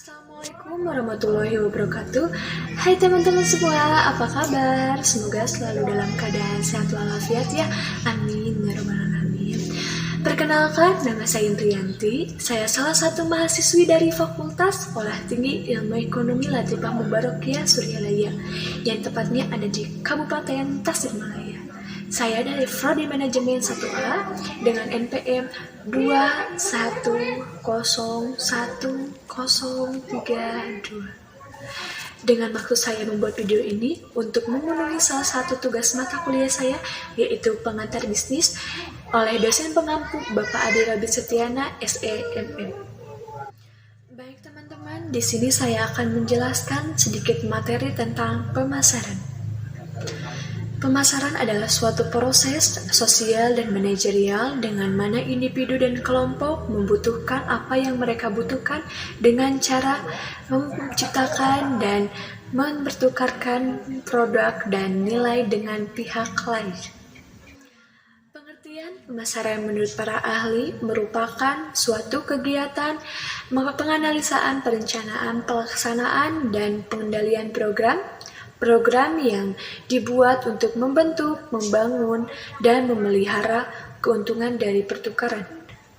Assalamualaikum warahmatullahi wabarakatuh. Hai teman-teman semua, apa kabar? Semoga selalu dalam keadaan sehat walafiat ya. Amin ya rabbal alamin. Perkenalkan, nama saya Indrianti. Saya salah satu mahasiswi dari Fakultas Sekolah Tinggi Ilmu Ekonomi Latifah Mubarakiyah Suryalaya, yang tepatnya ada di Kabupaten Tasikmalaya. Saya dari Prodi Manajemen 1A dengan NPM 2101032. Dengan maksud saya membuat video ini untuk memenuhi salah satu tugas mata kuliah saya, yaitu pengantar bisnis oleh dosen pengampu Bapak Ade Rabi Setiana, SEMM. Baik teman-teman, di sini saya akan menjelaskan sedikit materi tentang pemasaran. Pemasaran adalah suatu proses sosial dan manajerial dengan mana individu dan kelompok membutuhkan apa yang mereka butuhkan dengan cara menciptakan dan mempertukarkan produk dan nilai dengan pihak lain. Pengertian pemasaran menurut para ahli merupakan suatu kegiatan penganalisaan, perencanaan, pelaksanaan, dan pengendalian program yang dibuat untuk membentuk, membangun, dan memelihara keuntungan dari pertukaran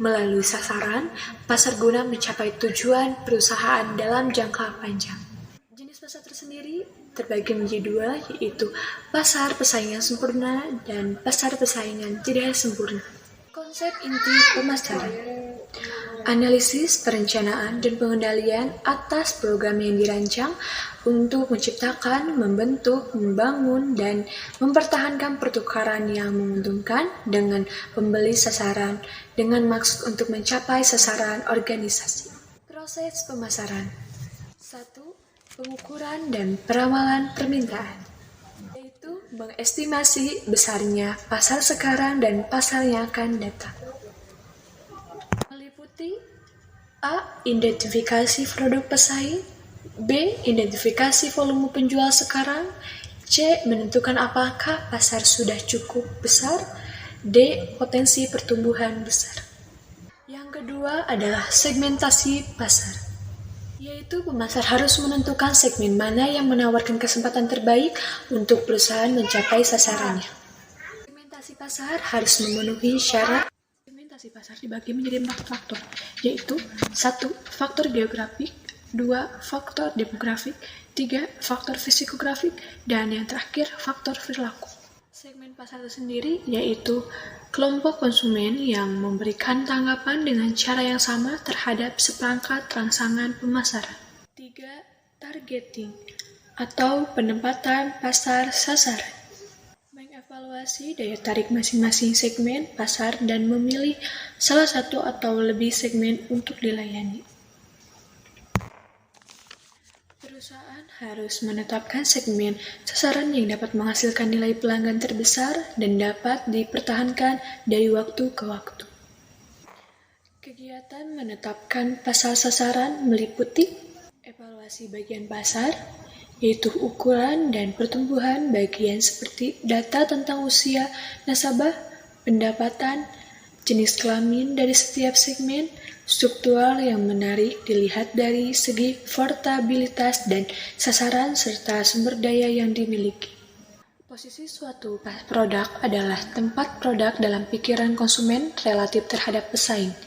melalui sasaran pasar guna mencapai tujuan perusahaan dalam jangka panjang. Jenis pasar tersendiri terbagi menjadi dua, yaitu pasar persaingan sempurna dan pasar persaingan tidak sempurna. Konsep inti pemasaran: analisis, perencanaan, dan pengendalian atas program yang dirancang untuk menciptakan, membentuk, membangun, dan mempertahankan pertukaran yang menguntungkan dengan pembeli sasaran dengan maksud untuk mencapai sasaran organisasi. Proses pemasaran: 1. Pengukuran dan peramalan permintaan, yaitu mengestimasi besarnya pasar sekarang dan pasar yang akan datang. Meliputi A. Identifikasi produk pesaing, B. Identifikasi volume penjual sekarang, C. Menentukan apakah pasar sudah cukup besar, D. Potensi pertumbuhan besar. Yang kedua adalah segmentasi pasar, yaitu pemasar harus menentukan segmen mana yang menawarkan kesempatan terbaik untuk perusahaan mencapai sasarannya. Segmentasi pasar harus memenuhi syarat. Segmentasi pasar dibagi menjadi 4 faktor, yaitu 1. Faktor geografik, 2. Faktor demografik, 3. Faktor fisikografik, dan yang terakhir faktor perilaku. Segmen pasar itu sendiri yaitu kelompok konsumen yang memberikan tanggapan dengan cara yang sama terhadap seperangkat rangsangan pemasaran. 3. Targeting atau penempatan pasar sasaran, mengevaluasi daya tarik masing-masing segmen pasar dan memilih salah satu atau lebih segmen untuk dilayani. Perusahaan harus menetapkan segmen sasaran yang dapat menghasilkan nilai pelanggan terbesar dan dapat dipertahankan dari waktu ke waktu. Kegiatan menetapkan pasar sasaran meliputi evaluasi bagian pasar, yaitu ukuran dan pertumbuhan bagian seperti data tentang usia nasabah, pendapatan, jenis kelamin dari setiap segmen, struktural yang menarik dilihat dari segi portabilitas dan sasaran serta sumber daya yang dimiliki. Posisi suatu produk adalah tempat produk dalam pikiran konsumen relatif terhadap pesaing.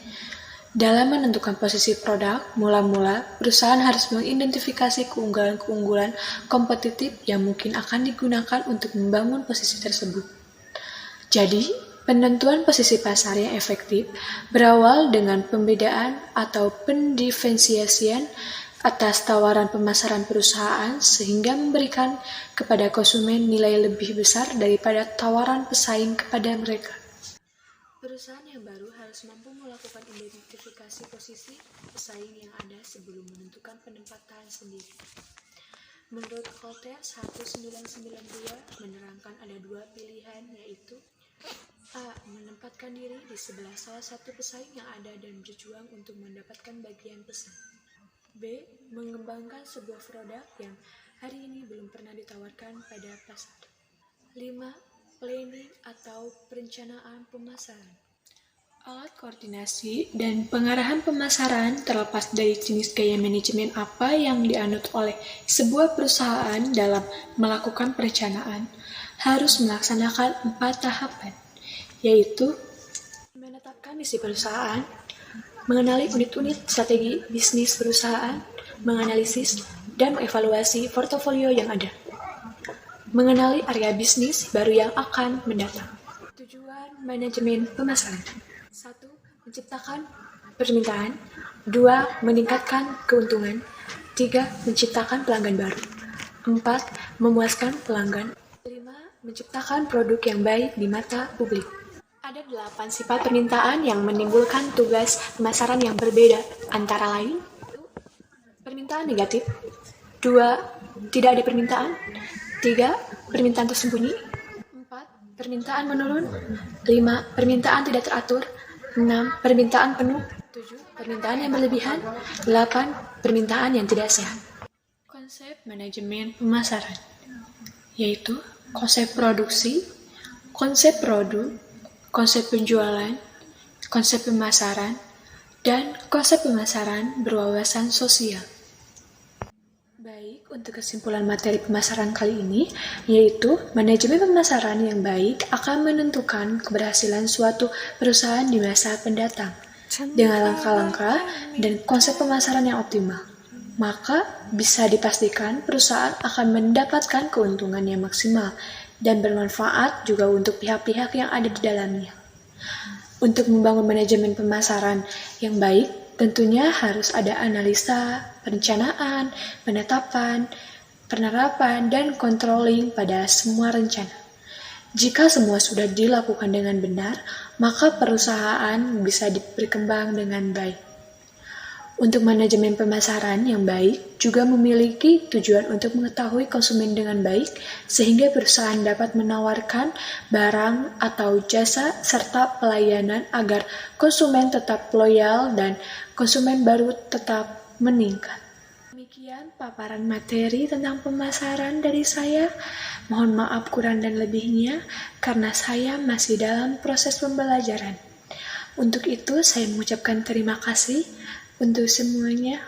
Dalam menentukan posisi produk, mula-mula perusahaan harus mengidentifikasi keunggulan-keunggulan kompetitif yang mungkin akan digunakan untuk membangun posisi tersebut. Jadi, penentuan posisi pasar yang efektif berawal dengan pembedaan atau pendiferensiasian atas tawaran pemasaran perusahaan sehingga memberikan kepada konsumen nilai lebih besar daripada tawaran pesaing kepada mereka. Perusahaan yang baru harus mampu melakukan identifikasi posisi pesaing yang ada sebelum menentukan penempatan sendiri. Menurut Voltaire 1992 menerangkan ada 2 pilihan, yaitu A. Menempatkan diri di sebelah salah satu pesaing yang ada dan berjuang untuk mendapatkan bagian pesaing. B. Mengembangkan sebuah produk yang hari ini belum pernah ditawarkan pada pasar. 5. Planning atau perencanaan pemasaran. Alat koordinasi dan pengarahan pemasaran terlepas dari jenis gaya manajemen apa yang dianut oleh sebuah perusahaan dalam melakukan perencanaan, harus melaksanakan 4 tahapan, yaitu menetapkan misi perusahaan, mengenali unit-unit strategi bisnis perusahaan, menganalisis dan mengevaluasi portofolio yang ada, mengenali area bisnis baru yang akan mendatang. Tujuan manajemen pemasaran: 1. Menciptakan permintaan. 2. Meningkatkan keuntungan. 3. Menciptakan pelanggan baru. 4. Memuaskan pelanggan. 5. Menciptakan produk yang baik di mata publik. Ada 8 sifat permintaan yang menimbulkan tugas pemasaran yang berbeda, antara lain: 1. Permintaan negatif. 2. Tidak ada permintaan. 3. Permintaan tersembunyi. 4. Permintaan menurun. 5. Permintaan tidak teratur. 6. Permintaan penuh. 7. Permintaan yang berlebihan. 8. Permintaan yang tidak sehat. Konsep manajemen pemasaran yaitu konsep produksi, konsep produk, konsep penjualan, konsep pemasaran, dan konsep pemasaran berwawasan sosial. Baik, untuk kesimpulan materi pemasaran kali ini, yaitu manajemen pemasaran yang baik akan menentukan keberhasilan suatu perusahaan di masa pendatang dengan langkah-langkah dan konsep pemasaran yang optimal. Maka bisa dipastikan perusahaan akan mendapatkan keuntungan yang maksimal dan bermanfaat juga untuk pihak-pihak yang ada di dalamnya. Untuk membangun manajemen pemasaran yang baik, tentunya harus ada analisa, perencanaan, penetapan, penerapan, dan controlling pada semua rencana. Jika semua sudah dilakukan dengan benar, maka perusahaan bisa berkembang dengan baik. Untuk manajemen pemasaran yang baik juga memiliki tujuan untuk mengetahui konsumen dengan baik, sehingga perusahaan dapat menawarkan barang atau jasa serta pelayanan agar konsumen tetap loyal dan konsumen baru tetap meningkat. Demikian paparan materi tentang pemasaran dari saya. Mohon maaf kurang dan lebihnya karena saya masih dalam proses pembelajaran. Untuk itu saya mengucapkan terima kasih untuk semuanya.